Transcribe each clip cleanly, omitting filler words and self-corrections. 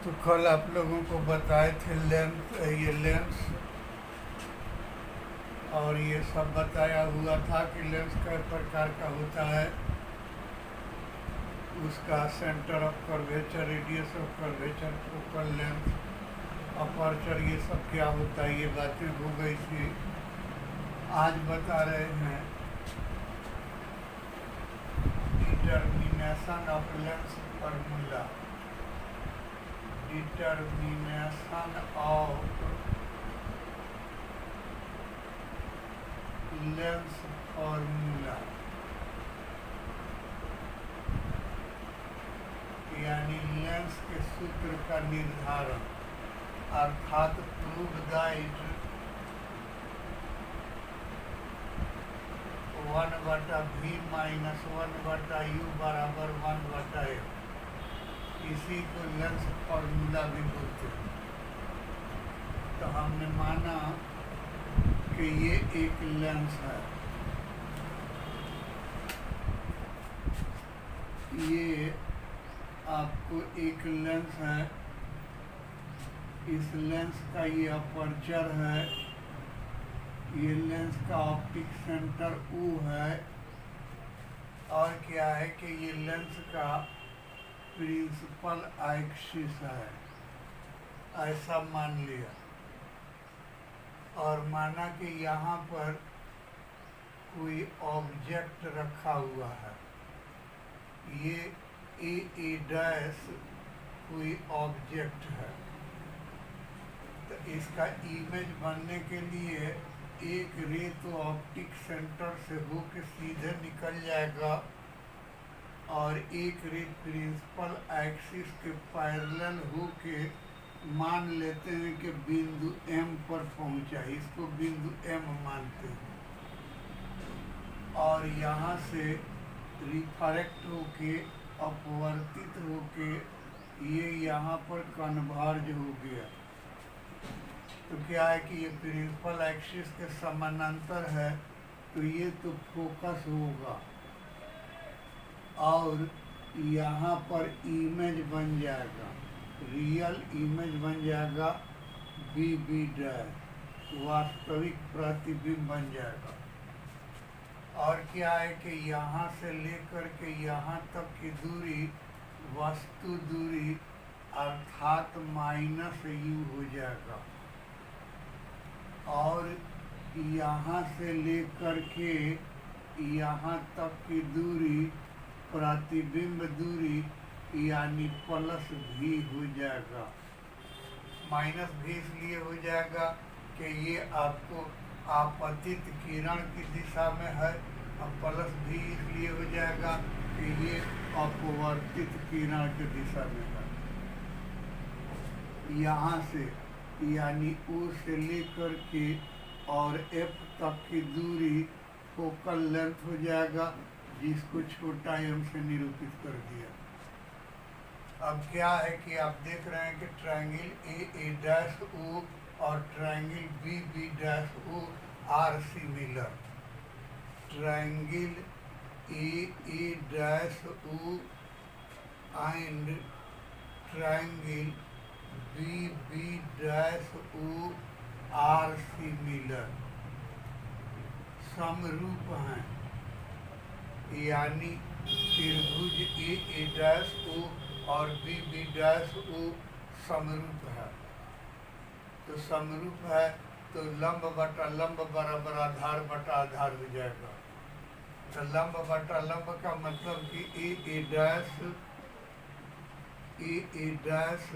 तो कल आप लोगों को बताए थे ये लेंस और ये सब बताया हुआ था कि लेंस कई प्रकार का होता है, उसका centre of curvature, radius of curvature, focal length, aperture, ये सब क्या होता है, ये बातें हो गई थी। आज बता रहे हैं determination of lens formula. Determination of lens formula यानी लेंस के सूत्र का निर्धारण, अर्थात prove that 1/v minus 1/u बराबर 1/f, इसी को लेंस फार्मूला भी बोलते हैं। तो हमने माना कि ये एक लेंस है, ये आपको एक लेंस है, इस लेंस का ये अपर्चर है, ये लेंस का ऑप्टिक सेंटर U है, और क्या है कि ये लेंस का प्रिंसिपल एक्सिस है, ऐसा मान लिया। और माना कि यहाँ पर कोई ऑब्जेक्ट रखा हुआ है, ये ए डैश कोई ऑब्जेक्ट है। तो इसका इमेज बनने के लिए एक रे तो ऑप्टिक सेंटर से होकर सीधे निकल जाएगा और एक रे प्रिंसिपल एक्सिस के पैरेलल होके मान लेते हैं कि बिंदु M पर पहुंचा, इसको बिंदु M मानते हैं। और यहाँ से रिफ्रैक्ट होके, अपवर्तित होके ये यहाँ पर कन्वर्ज हो गया। तो क्या है कि ये प्रिंसिपल एक्सिस के समानांतर है, तो ये तो फोकस होगा और यहाँ पर इमेज बन जाएगा, रियल इमेज बन जाएगा, बी डैश, वास्तविक प्रतिबिंब बन जाएगा। और क्या है कि यहाँ से लेकर के यहाँ तक की दूरी वस्तु दूरी अर्थात -u हो जाएगा, और यहाँ से लेकर के यहाँ तक की दूरी प्रतिबिंब दूरी यानी +v हो जाएगा। -v इसलिए हो जाएगा कि ये आपको आपतित किरण की दिशा में है, और +v इसलिए हो जाएगा कि ये अपवर्तित किरण की दिशा में है। यहाँ से यानी O से लेकर के और F तक की दूरी फोकल लेंथ हो जाएगा, जिसको छोटा m से निरूपित कर दिया। अब क्या है कि आप देख रहे हैं कि ट्रायंगल ए डैश O और triangle B dash O are similar. Triangle A dash O and triangle B dash O are similar, समरूप हैं, यानी त्रिभुज ए डैश O और बी डैश O समरूप है। तो समरूप है तो लंब बटा लंब बराबर आधार बटा आधार हो जाएगा। तो लंब बटा लंब का मतलब कि ए डैश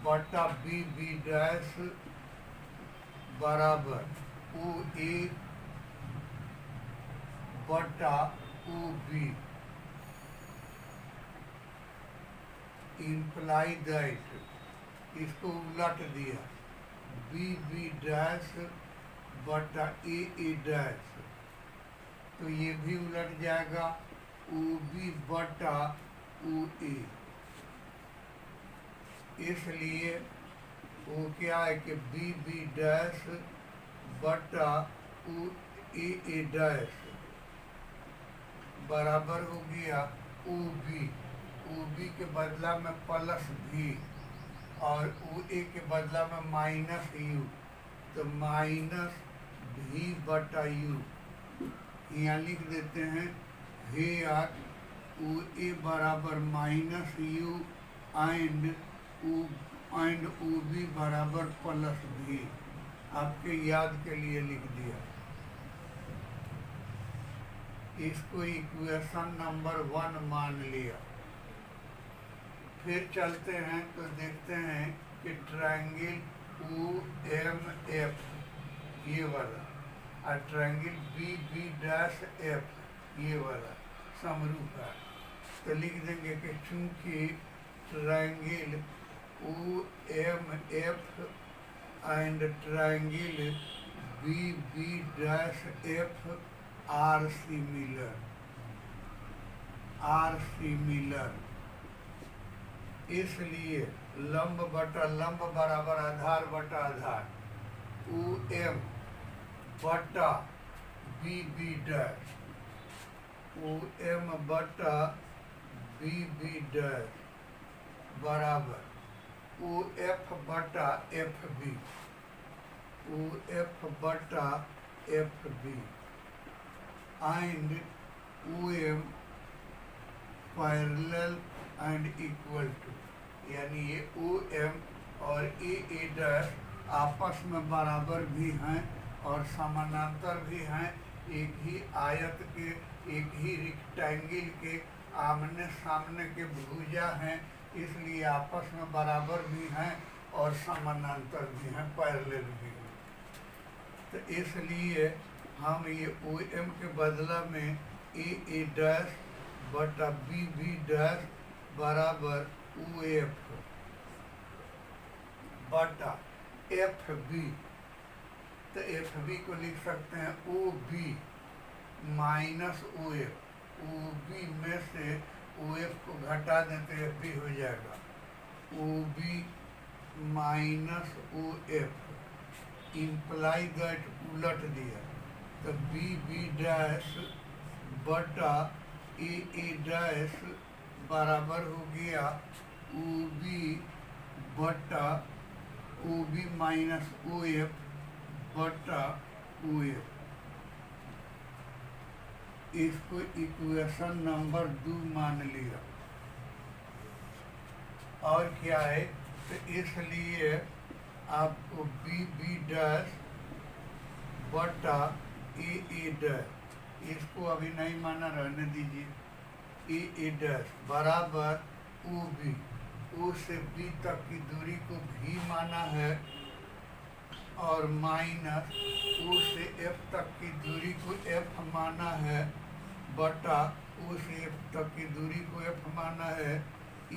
बटा बी डैश बराबर OA बटा OB, इम्प्लाई दैट, इसको उलट दिया, बी डैश बटा ए डैश, तो ये भी उलट जाएगा, OB बटा OA। इसलिए वो क्या है कि बी डैश बटा ए डैश बराबर हो गया OB, OB के बदला में +v, और उ ए के बदला में माइनस यू, तो माइनस भी बटा यू। यहाँ लिख देते हैं हेयर उ ए बराबर माइनस यू एंड उ बी बराबर प्लस भी। आपके याद के लिए लिख दिया। इसको इक्वेशन नंबर 1 मान लिया। फिर चलते हैं तो देखते हैं कि ट्रायंगल ओ एम एफ ये वाला और triangle B B dash F ये वाला समरूप है, तो लिख देंगे कि चूंकि triangle O M F and triangle B B dash F are similar, इसलिए लंब बटा लंब बराबर आधार बटा आधार, ओ एम बटा B B dash, O M बटा बी बी डैश बराबर ओ एफ बटा एफ बी, ओ एफ बटा F B and O M parallel and equal to, यानी ये ओ एम और ए डैश आपस में बराबर भी हैं और समानांतर भी हैं, एक ही आयत के, एक ही रेक्टेंगल के आमने सामने के भुजा हैं, इसलिए आपस में बराबर भी हैं और समानांतर भी हैं, पैरेलल भी हैं। तो इसलिए हम ये ओ एम के बदला में ए डैश बटा बी बी डैश बराबर ओ एफ बटा एफ बी, तो एफ बी को लिख सकते हैं O B minus O F, O B में से ओ एफ को घटा दें तो एफ बी हो जाएगा, O B minus O F imply that उलट दिया, तो बी बी डैश बटा ए डैश बराबर हो गया ओ बी बटा O B minus O F बटा ओ एफ। इसको इक्वेशन नंबर 2 मान लिया। और क्या है, तो इसलिए आपको बी बी डैश बटा ए डैश, इसको अभी नहीं माना, रहने दीजिए, ए डैश बराबर ओ बी, ओ से बी तक की दूरी को भी माना है और माइनस ओ से एफ तक की दूरी को एफ माना है बटा ओ से एफ तक की दूरी को एफ माना है।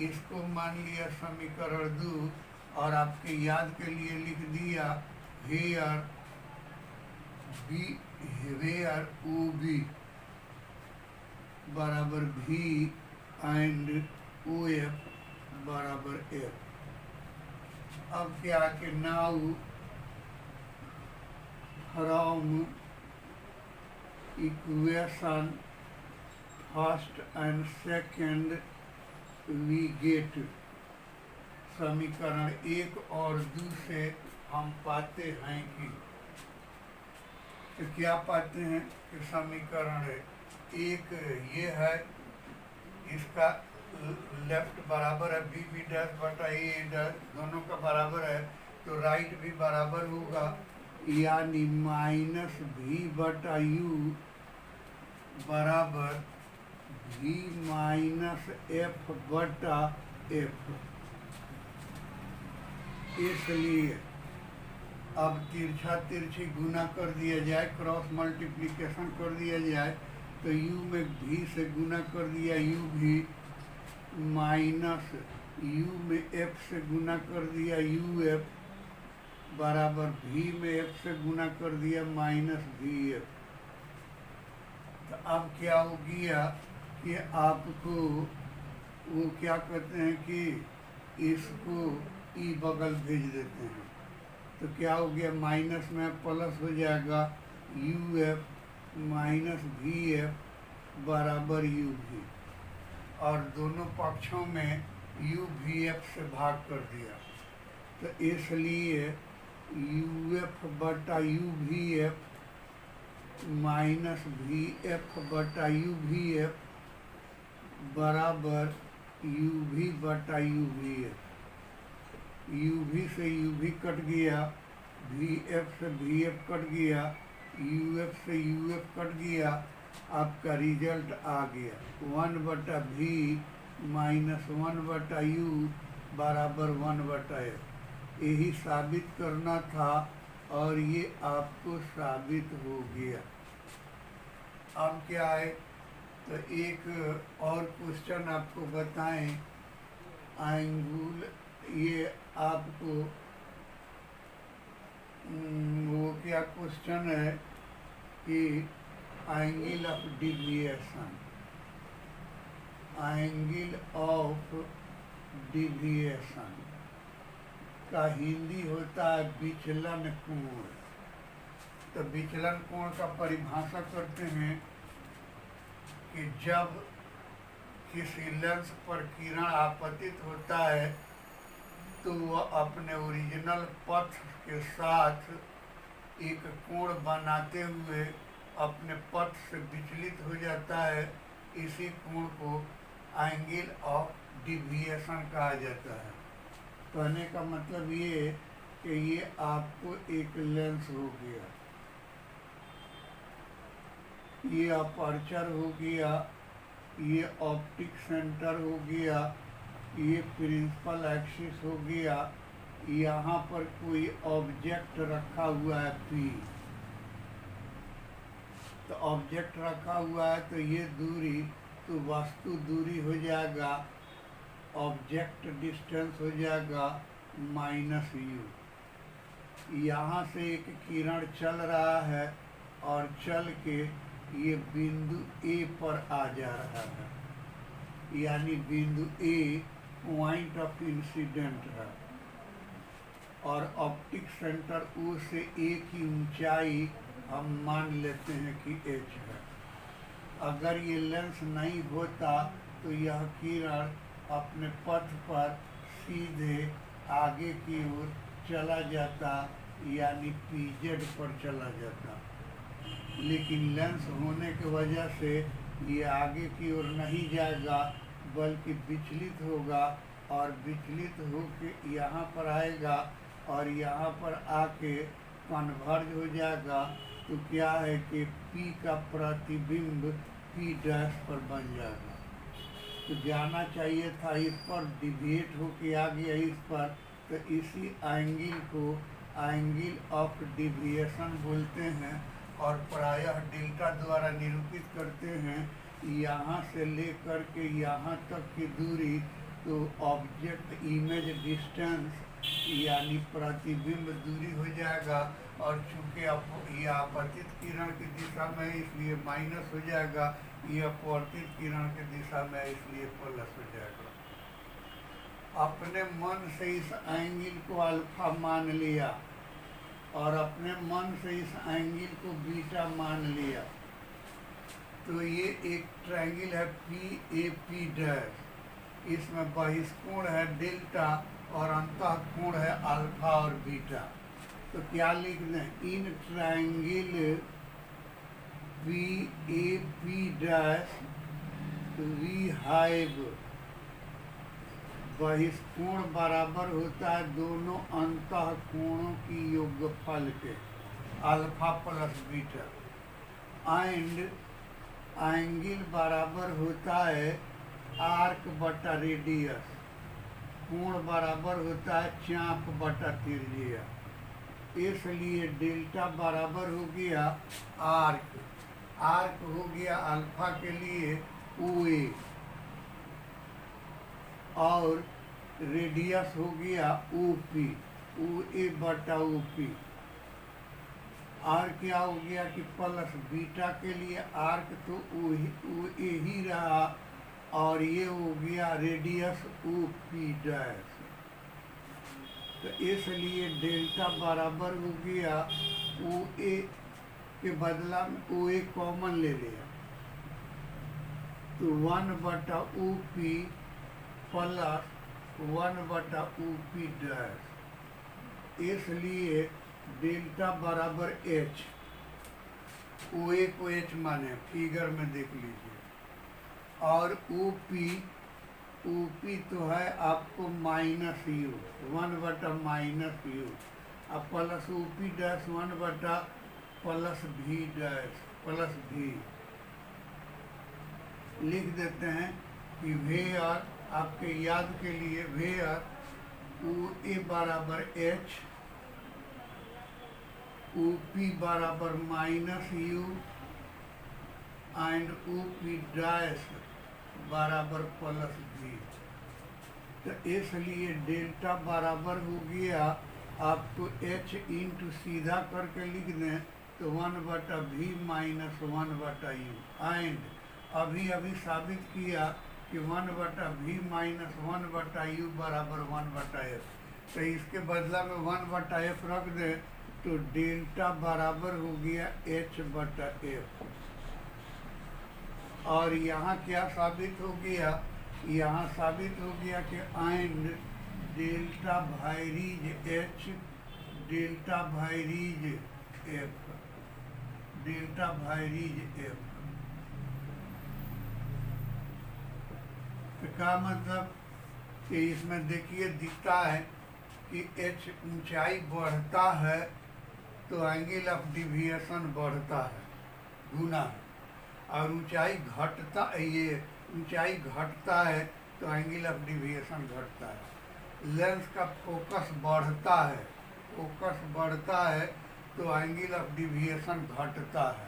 इसको मान लिया समीकरण 2 और आपके याद के लिए लिख दिया here B where O B बराबर भी एंड ओ एफ बराबर एफ। अब क्या कि now from equation first and second we get, समीकरण 1 और 2 से हम पाते हैं कि, तो क्या पाते हैं कि समीकरण 1 ये है, इसका लेफ्ट बराबर है बी बी डैश बटा ए डैश, दोनों का बराबर है, तो राइट भी बराबर होगा, यानी माइनस भी बटा यू बराबर भी माइनस एफ बटा एफ। इसलिए अब तिरछा तिरछी गुना कर दिया जाए, क्रॉस मल्टीप्लिकेशन कर दिया जाए, तो u में भी से गुना कर दिया u भी माइनस u में f से गुना कर दिया u f बराबर v में f से गुना कर दिया माइनस v f। तो अब क्या हो गया कि आपको वो क्या कहते हैं कि इसको ई बगल भेज देते हैं, तो क्या हो गया माइनस में प्लस हो जाएगा U F minus V F बराबर यू भी, और दोनों पक्षों में यू वी एफ से भाग कर दिया, तो इसलिए यू एफ बटा U V F minus V F बटा यू वी एफ बराबर यू वी बटा U V F. U V से यू वी कट गया, वी एफ से वी एफ कट गया, यू एफ से यू एफ कट गया, आपका रिजल्ट आ गया 1/v माइनस 1/u बराबर 1/f। यही साबित करना था और ये आपको साबित हो गया। अब क्या है, तो एक और क्वेश्चन आपको बताएं। एंगल, ये आपको वो क्या क्वेश्चन है कि angle of deviation, angle of deviation का हिंदी होता है विचलन कोण। तो विचलन कोण का परिभाषा करते हैं कि जब किसी लेंस पर किरण आपतित होता है तो वह अपने ओरिजिनल पथ के साथ एक कोण बनाते हुए अपने पथ से विचलित हो जाता है। इसी कोण को एंगल ऑफ डिविएशन कहा जाता है। कहने का मतलब ये कि ये आपको एक लेंस हो गया, ये अपर्चर हो गया, ये ऑप्टिक सेंटर हो गया, ये प्रिंसिपल एक्सिस हो गया, यहाँ पर कोई ऑब्जेक्ट रखा हुआ है P, तो ऑब्जेक्ट रखा हुआ है तो ये दूरी तो वस्तु दूरी हो जाएगा, ऑब्जेक्ट डिस्टेंस हो जाएगा -u। यहाँ से एक किरण चल रहा है और चल के ये बिंदु A पर आ जा रहा है, यानी बिंदु A पॉइंट ऑफ इंसिडेंट है और ऑप्टिक सेंटर O से A की ऊंचाई हम मान लेते हैं कि h है। अगर ये लेंस नहीं होता तो यह किरण अपने पथ पर सीधे आगे की ओर चला जाता, यानी pz पर चला जाता। लेकिन लेंस होने की वजह से ये आगे की ओर नहीं जाएगा बल्कि विचलित होगा और विचलित होकर यहाँ पर आएगा और यहाँ पर आके कन्वर्ज हो जाएगा। तो क्या है कि P का प्रतिबिंब P डैश पर बन जाएगा। तो जाना चाहिए था इस पर, डिविएट होके आ गया इस पर, तो इसी एंगल को एंगल ऑफ डिविएशन बोलते हैं और प्रायः डेल्टा द्वारा निरूपित करते हैं। यहाँ से लेकर के यहाँ तक की दूरी तो ऑब्जेक्ट इमेज डिस्टेंस यानी प्रतिबिंब दूरी हो जाएगा और चूंकि ये आपतित किरण की दिशा में इसलिए माइनस हो जाएगा, ये अपवर्तित किरण की दिशा में इसलिए प्लस हो जाएगा। अपने मन से इस एंगल को अल्फा मान लिया और अपने मन से इस एंगल को बीटा मान लिया, तो ये एक ट्रायंगल है PAP डैश। इसमें बहिष्कोण है डेल्टा और अंतःकोण है अल्फा और बीटा। तो क्या लिख दें, in triangle PAP dash we have, बहिष्कोण बराबर होता है दोनों अंतःकोणों की योगफल के, alpha plus beta. And angle बराबर होता है आर्क बटा रेडियस, कोण बराबर होता है चाप बटा त्रिज्या। इसलिए डेल्टा बराबर हो गया आर्क, आर्क हो गया अल्फा के लिए OA और रेडियस हो गया OP, OA बटा OP। और क्या हो गया कि प्लस बीटा के लिए आर्क तो OA ही रहा और ये हो गया रेडियस OP डैश। तो इसलिए डेल्टा बराबर हो गया OA के बदला में OA कॉमन ले लिया तो 1/OP प्लस 1/OP डैश। इसलिए डेल्टा बराबर एच, ओ ए को एच माने फिगर में देख लीजिए, और ओ पी तो है आपको माइनस यू, 1/-यू, अब प्लस ओ पी डैश 1/+भी डैश प्लस भी लिख देते हैं कि वेयर, आपके याद के लिए, वेयर ओ ए बराबर एच, ओ पी बराबर -U and O P dash बराबर +भी। तो इसलिए डेल्टा बराबर हो गया, आपको h इंटू सीधा करके लिख दें तो 1/v माइनस 1/u, एंड अभी साबित किया कि 1/v माइनस 1/u बराबर 1/f। तो इसके बदला में 1/f रख दें तो डेल्टा बराबर हो गया h/f। और यहाँ क्या साबित हो गया, यहाँ साबित हो गया कि and delta varies h delta varies f, delta varies f। तो क्या मतलब कि इसमें देखिए दिखता है कि h ऊंचाई बढ़ता है तो एंगल ऑफ डिविएशन बढ़ता है, गुना है, और ऊंचाई घटता है तो एंगल ऑफ डिविएशन घटता है। लेंस का फोकस बढ़ता है तो एंगल ऑफ डिविएशन घटता है,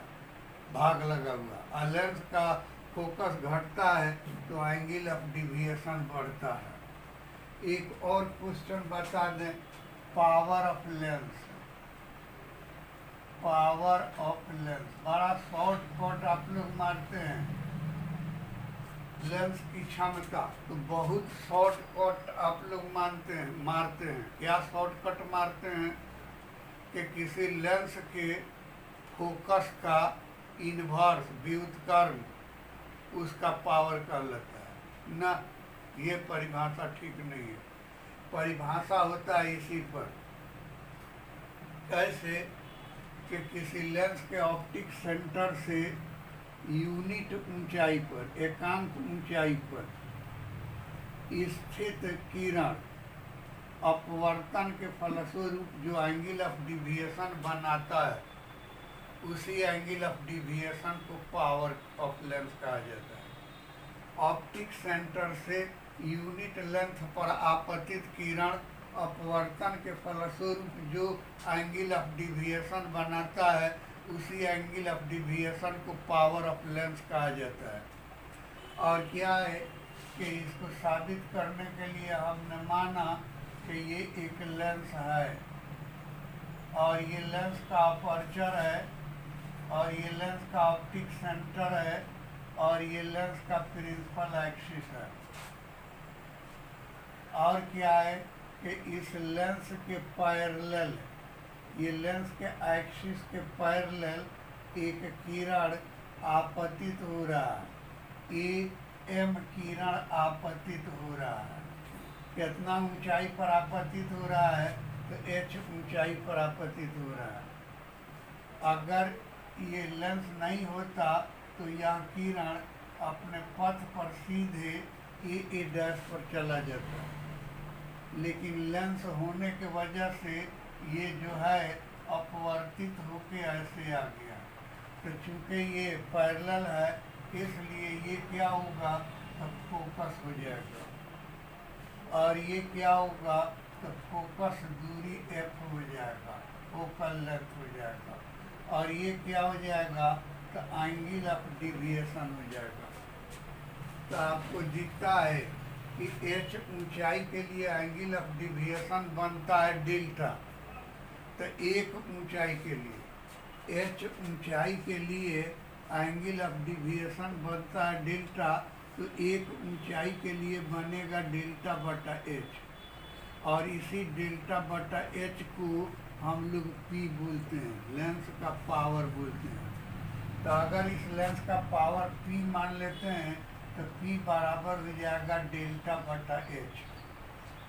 भाग लगा हुआ, और लेंस का फोकस घटता है तो एंगल ऑफ डिविएशन बढ़ता है। एक और क्वेश्चन बता दें, पावर ऑफ लेंस, बड़ा शॉर्टकट आप लोग मारते हैं लेंस की क्षमता, तो बहुत शॉर्टकट आप लोग मारते हैं। क्या शॉर्टकट मारते हैं कि किसी लेंस के फोकस का इन्वर्स व्युत्क्रम उसका पावर कर लेता है ना। ये परिभाषा ठीक नहीं है। परिभाषा होता है इसी पर, कैसे कि किसी लेंस के ऑप्टिक सेंटर से यूनिट ऊंचाई पर, एकांक ऊंचाई पर स्थित किरण अपवर्तन के फलस्वरूप जो एंगल ऑफ डिविएशन बनाता है, उसी एंगल ऑफ डिविएशन को पावर ऑफ लेंस कहा जाता है। ऑप्टिक सेंटर से यूनिट लेंथ पर आपतित किरण अपवर्तन के फलस्वरूप जो एंगल ऑफ डिविएशन बनाता है, उसी एंगल ऑफ डिविएशन को पावर ऑफ लेंस कहा जाता है। और क्या है कि इसको साबित करने के लिए हमने माना कि ये एक लेंस है, और ये लेंस का अपर्चर है, और ये लेंस का ऑप्टिक सेंटर है, और ये लेंस का प्रिंसिपल एक्सिस है। और क्या है कि इस लेंस के पैरेलल, ये लेंस के एक्सिस के पैरेलल एक किरण आपतित हो रहा है, एम किरण आपतित हो रहा है। कितना ऊंचाई पर आपतित हो रहा है, तो h ऊंचाई पर आपतित हो रहा है। अगर ये लेंस नहीं होता तो यह किरण अपने पथ पर सीधे ए डैश पर चला जाता, लेकिन लेंस होने के वजह से ये जो है अपवर्तित होके ऐसे आ गया। तो चूंकि ये पैरेलल है, इसलिए ये क्या होगा, तो फोकस हो जाएगा, और ये क्या होगा, तो फोकस दूरी f हो जाएगा, फोकल लेंथ हो जाएगा, और ये क्या हो जाएगा, तो एंगल ऑफ डिविएशन हो जाएगा। तो आपको दिखता है कि h ऊंचाई के लिए एंगल ऑफ डिविएशन बनता है डेल्टा। तो एक ऊंचाई के लिए, h ऊंचाई के लिए एंगल ऑफ डिविएशन बनता है डेल्टा, तो एक ऊंचाई के लिए बनेगा डेल्टा/h, और इसी डेल्टा/h को हम लोग P बोलते हैं, लेंस का पावर बोलते हैं। तो अगर इस लेंस का पावर P मान लेते हैं तो P बराबर हो जाएगा डेल्टा/h।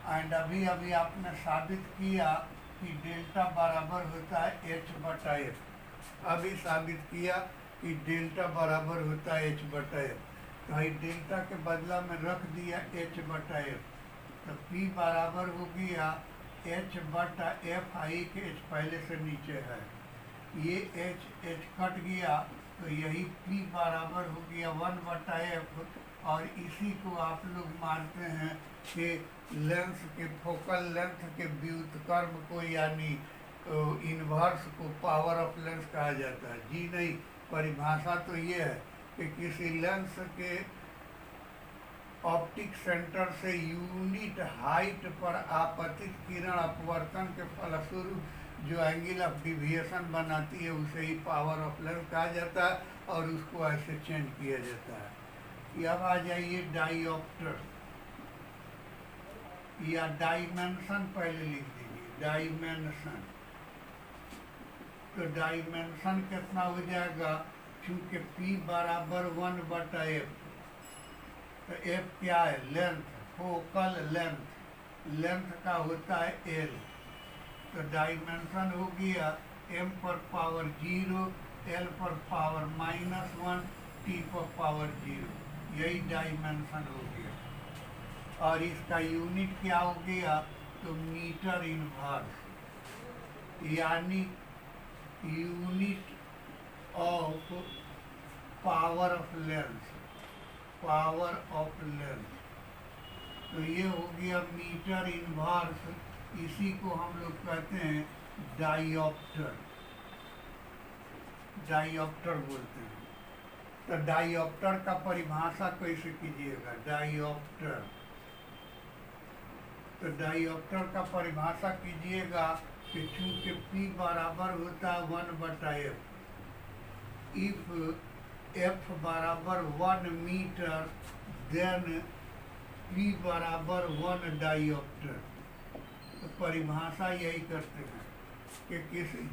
एंड अभी आपने साबित किया कि डेल्टा बराबर होता है एच बटा एफ। अभी साबित किया कि डेल्टा बराबर होता है एच बटा एफ, तो भाई डेल्टा के बदला में रख दिया एच बटा एफ, तो पी बराबर हो गया एच बटा एफ। आई के एच पहले से नीचे है, ये एच एच कट गया, तो यही पी बराबर हो गया 1 बटा एफ। और इसी को आप लोग मानते हैं कि लेंस के फोकल लेंथ के व्युत्क्रम को यानी इन्वर्स को पावर ऑफ लेंस कहा जाता है। जी नहीं, परिभाषा तो ये है कि किसी लेंस के ऑप्टिक सेंटर से यूनिट हाइट पर आपतित किरण अपवर्तन के फलस्वरूप जो एंगल ऑफ डिविएशन बनाती है उसे ही पावर ऑफ लेंस कहा जाता है, और उसको ऐसे चेंज किया जाता है। अब आ जाइए डाइऑप्टर या डायमेंशन, पहले लिख दीजिए डायमेंशन। तो डायमेंशन कितना हो जाएगा, चूंकि P बराबर 1 बटा एफ, तो एफ क्या है, लेंथ, फोकल लेंथ, लेंथ का होता है एल। तो डायमेंशन हो गया m पर पावर 0, l पर पावर -1, t पर पावर 0, यही डायमेंशन हो गया। और इसका यूनिट क्या हो गया, तो मीटर इनवर्स, यानी unit of power of lens, power of lens. तो ये हो गया मीटर इनवर्स, इसी को हम लोग कहते हैं डाइऑप्टर, डाइऑप्टर बोलते हैं। तो डाइऑप्टर का परिभाषा कैसे कीजिएगा, डाइऑप्टर, तो डाइऑप्टर का परिभाषा कीजिएगा कि चूंकि P बराबर होता है 1 बटा एफ, इफ एफ बराबर 1 मीटर देन P बराबर 1 डाइऑप्टर। तो परिभाषा यही करते हैं कि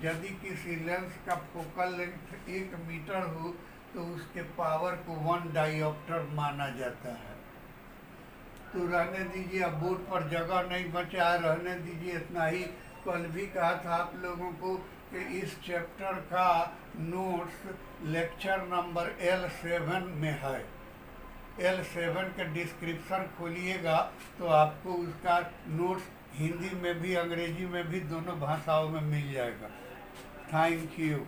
यदि किसी लेंस का फोकल लेंथ 1 मीटर हो तो उसके पावर को 1 डाइऑप्टर माना जाता है। तो रहने दीजिए, अब बोर्ड पर जगह नहीं बचा, रहने दीजिए इतना ही। कल भी कहा था आप लोगों को कि इस चैप्टर का नोट्स लेक्चर नंबर L7 में है। L7 के डिस्क्रिप्शन खोलिएगा तो आपको उसका नोट्स हिंदी में भी अंग्रेजी में भी दोनों भाषाओं में मिल जाएगा। Thank you.